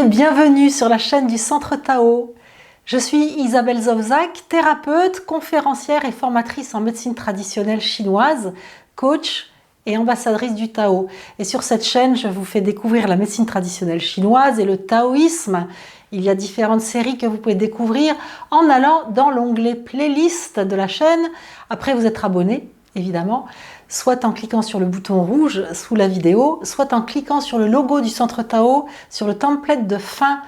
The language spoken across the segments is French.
bienvenue sur la chaîne du Centre Tao. Je suis Isabelle Zovzak, thérapeute, conférencière et formatrice en médecine traditionnelle chinoise, coach et ambassadrice du Tao. Et sur cette chaîne, je vous fais découvrir la médecine traditionnelle chinoise et le taoïsme. Il y a différentes séries que vous pouvez découvrir en allant dans l'onglet playlist de la chaîne. Après vous être abonné, évidemment, soit en cliquant sur le bouton rouge sous la vidéo, soit en cliquant sur le logo du Centre Tao, sur le template de fin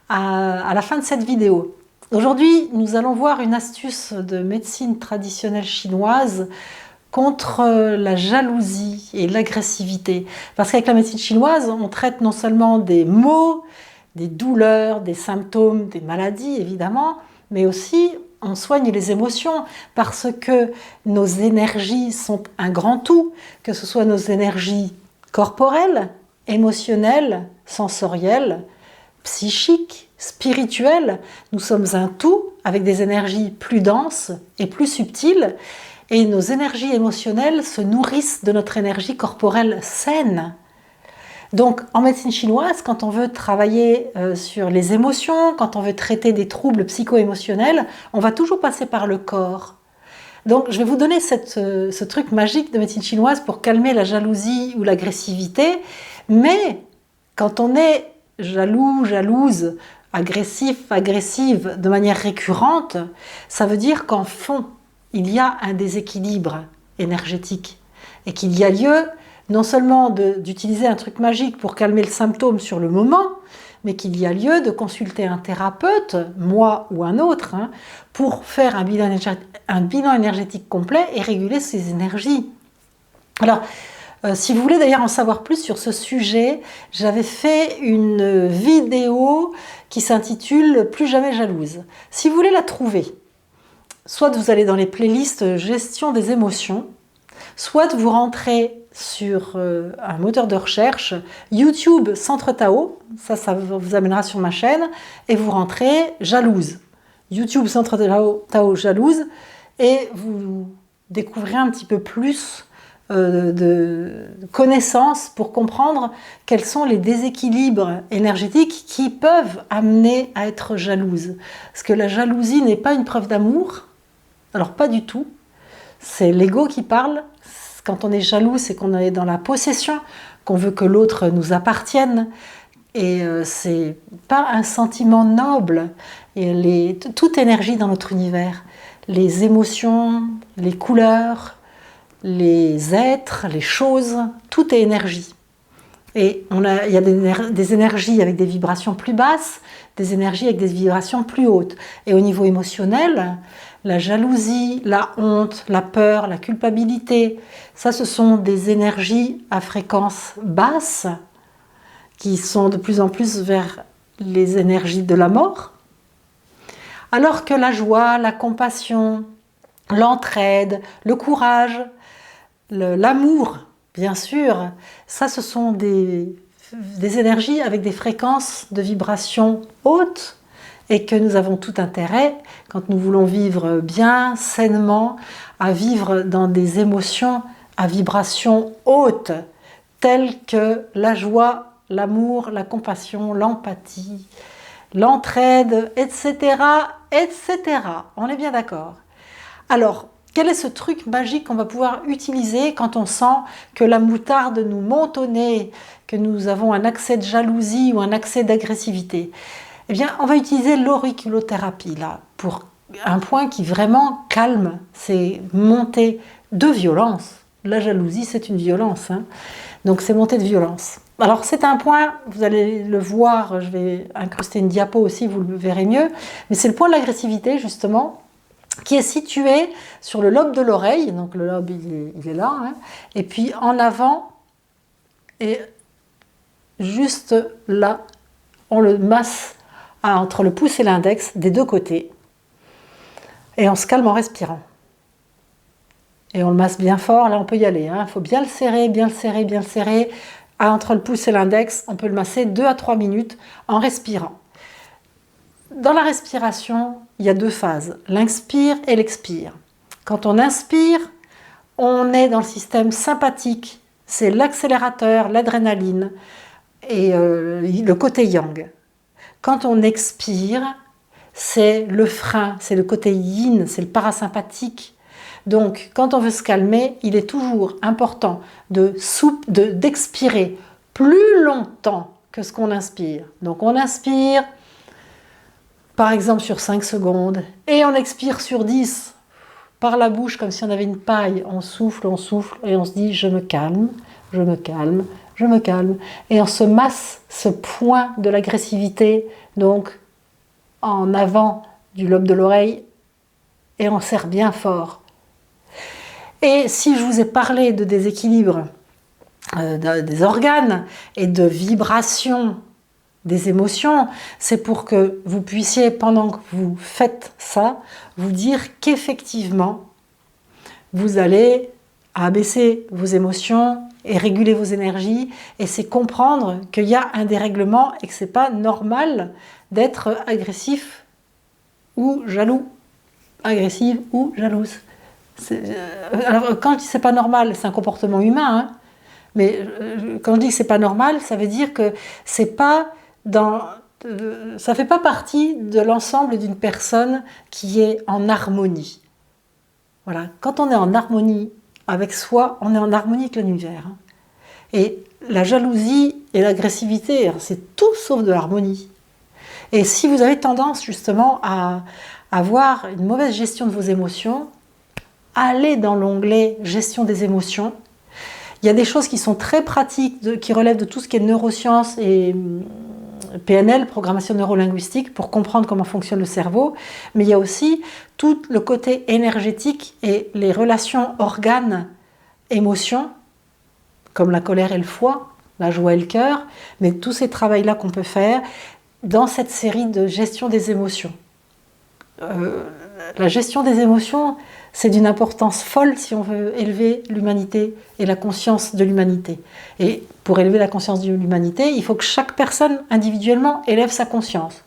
à la fin de cette vidéo. Aujourd'hui, nous allons voir une astuce de médecine traditionnelle chinoise contre la jalousie et l'agressivité. Parce qu'avec la médecine chinoise, on traite non seulement des maux, des douleurs, des symptômes, des maladies évidemment, mais aussi on soigne les émotions parce que nos énergies sont un grand tout, que ce soit nos énergies corporelles, émotionnelles, sensorielles, psychiques, spirituelles. Nous sommes un tout avec des énergies plus denses et plus subtiles et nos énergies émotionnelles se nourrissent de notre énergie corporelle saine. Donc en médecine chinoise, quand on veut travailler sur les émotions, quand on veut traiter des troubles psycho-émotionnels, on va toujours passer par le corps. Donc je vais vous donner ce truc magique de médecine chinoise pour calmer la jalousie ou l'agressivité, mais quand on est jaloux, jalouse, agressif, agressive de manière récurrente, ça veut dire qu'en fond, il y a un déséquilibre énergétique et qu'il y a lieu non seulement d'utiliser un truc magique pour calmer le symptôme sur le moment, mais qu'il y a lieu de consulter un thérapeute, moi ou un autre, pour faire un bilan énergétique complet et réguler ses énergies. Alors, si vous voulez d'ailleurs en savoir plus sur ce sujet, j'avais fait une vidéo qui s'intitule « Plus jamais jalouse ». Si vous voulez la trouver, soit vous allez dans les playlists « Gestion des émotions », soit vous rentrez sur un moteur de recherche, YouTube Centre Tao, ça vous amènera sur ma chaîne, et vous rentrez jalouse. YouTube Centre Tao jalouse, et vous découvrez un petit peu plus de connaissances pour comprendre quels sont les déséquilibres énergétiques qui peuvent amener à être jalouse. Parce que la jalousie n'est pas une preuve d'amour, alors pas du tout, c'est l'ego qui parle. Quand on est jaloux, c'est qu'on est dans la possession, qu'on veut que l'autre nous appartienne. Et c'est pas un sentiment noble. Et toute énergie dans notre univers, les émotions, les couleurs, les êtres, les choses, tout est énergie. Et il y a des énergies avec des vibrations plus basses, des énergies avec des vibrations plus hautes. Et au niveau émotionnel, la jalousie, la honte, la peur, la culpabilité, ça ce sont des énergies à fréquence basse qui sont de plus en plus vers les énergies de la mort. Alors que la joie, la compassion, l'entraide, le courage, l'amour, bien sûr, ça ce sont des énergies avec des fréquences de vibrations hautes et que nous avons tout intérêt, quand nous voulons vivre bien, sainement, à vivre dans des émotions à vibration haute, telles que la joie, l'amour, la compassion, l'empathie, l'entraide, etc., etc. On est bien d'accord. Alors, quel est ce truc magique qu'on va pouvoir utiliser quand on sent que la moutarde nous monte au nez, que nous avons un accès de jalousie ou un accès d'agressivité? Eh bien, on va utiliser l'auriculothérapie là, pour un point qui vraiment calme ces montées de violence. La jalousie, c'est une violence, donc c'est montée de violence. Alors c'est un point, vous allez le voir, je vais incruster une diapo aussi, vous le verrez mieux, mais c'est le point de l'agressivité justement, qui est situé sur le lobe de l'oreille, donc le lobe il est là, et puis en avant, et juste là, on le masse entre le pouce et l'index des deux côtés, et on se calme en respirant. Et on le masse bien fort, là on peut y aller, il faut bien le serrer, bien le serrer, bien le serrer, entre le pouce et l'index, on peut le masser 2 à 3 minutes en respirant. Dans la respiration, il y a deux phases, l'inspire et l'expire. Quand on inspire, on est dans le système sympathique, c'est l'accélérateur, l'adrénaline et le côté yang. quand on expire, c'est le frein, c'est le côté yin, c'est le parasympathique. Donc, quand on veut se calmer, il est toujours important d'expirer plus longtemps que ce qu'on inspire. Donc, on inspire, par exemple, sur 5 secondes, et on expire sur 10, par la bouche, comme si on avait une paille. On souffle, et on se dit « je me calme, je me calme, je me calme ». Et on se masse ce point de l'agressivité, donc en avant du lobe de l'oreille, et on serre bien fort. Et si je vous ai parlé de déséquilibre des organes et de vibration des émotions, c'est pour que vous puissiez, pendant que vous faites ça, vous dire qu'effectivement, vous allez abaisser vos émotions et réguler vos énergies, et c'est comprendre qu'il y a un dérèglement et que c'est pas normal d'être agressif ou jaloux, agressive ou jalouse. Alors quand je dis c'est pas normal, c'est un comportement humain, hein, mais quand je dis que c'est pas normal, ça veut dire que c'est pas ça fait pas partie de l'ensemble d'une personne qui est en harmonie. Voilà, quand on est en harmonie avec soi, on est en harmonie avec l'univers. Hein. Et la jalousie et l'agressivité, c'est tout sauf de l'harmonie. Et si vous avez tendance justement à avoir une mauvaise gestion de vos émotions, allez dans l'onglet gestion des émotions. Il y a des choses qui sont très pratiques, qui relèvent de tout ce qui est neurosciences et PNL, programmation neurolinguistique, pour comprendre comment fonctionne le cerveau. Mais il y a aussi tout le côté énergétique et les relations organes-émotions, comme la colère et le foie, la joie et le cœur, mais tous ces travaux-là qu'on peut faire dans cette série de gestion des émotions. La gestion des émotions, c'est d'une importance folle si on veut élever l'humanité et la conscience de l'humanité. Et pour élever la conscience de l'humanité, il faut que chaque personne individuellement élève sa conscience.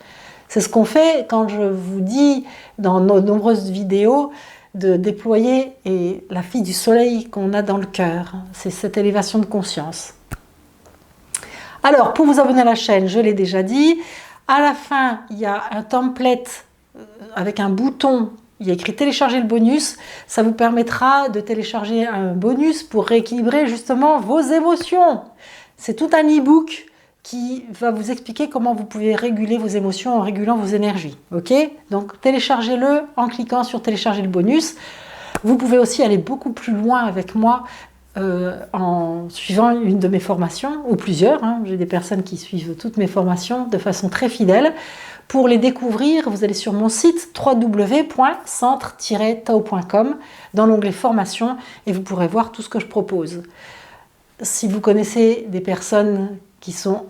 C'est ce qu'on fait quand je vous dis dans nos nombreuses vidéos de déployer la fille du soleil qu'on a dans le cœur. C'est cette élévation de conscience. Alors, pour vous abonner à la chaîne, je l'ai déjà dit, à la fin, il y a un template avec un bouton, il y a écrit télécharger le bonus, ça vous permettra de télécharger un bonus pour rééquilibrer justement vos émotions. C'est tout un e-book qui va vous expliquer comment vous pouvez réguler vos émotions en régulant vos énergies. Ok? Donc téléchargez-le en cliquant sur télécharger le bonus. Vous pouvez aussi aller beaucoup plus loin avec moi en suivant une de mes formations, ou plusieurs. Hein. J'ai des personnes qui suivent toutes mes formations de façon très fidèle. Pour les découvrir, vous allez sur mon site www.centre-tao.com dans l'onglet formation et vous pourrez voir tout ce que je propose. Si vous connaissez des personnes qui sont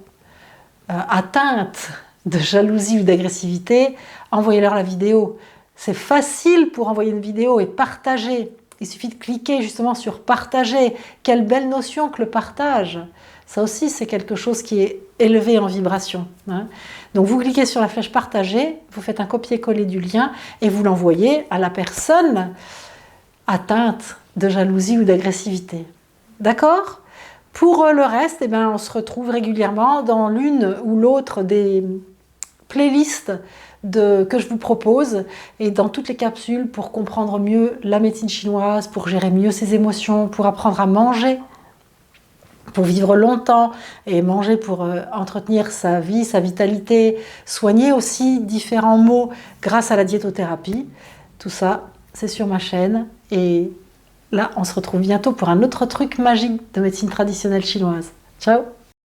atteintes de jalousie ou d'agressivité, envoyez-leur la vidéo. C'est facile pour envoyer une vidéo et partager. Il suffit de cliquer justement sur partager. Quelle belle notion que le partage. Ça aussi, c'est quelque chose qui est élevé en vibration. Hein. Donc, vous cliquez sur la flèche partager, vous faites un copier-coller du lien et vous l'envoyez à la personne atteinte de jalousie ou d'agressivité. D'accord ? Pour le reste, eh ben, on se retrouve régulièrement dans l'une ou l'autre des playlists que je vous propose et dans toutes les capsules pour comprendre mieux la médecine chinoise, pour gérer mieux ses émotions, pour apprendre à manger, pour vivre longtemps et manger pour entretenir sa vie, sa vitalité, soigner aussi différents maux grâce à la diétothérapie. Tout ça, c'est sur ma chaîne et là, on se retrouve bientôt pour un autre truc magique de médecine traditionnelle chinoise. Ciao!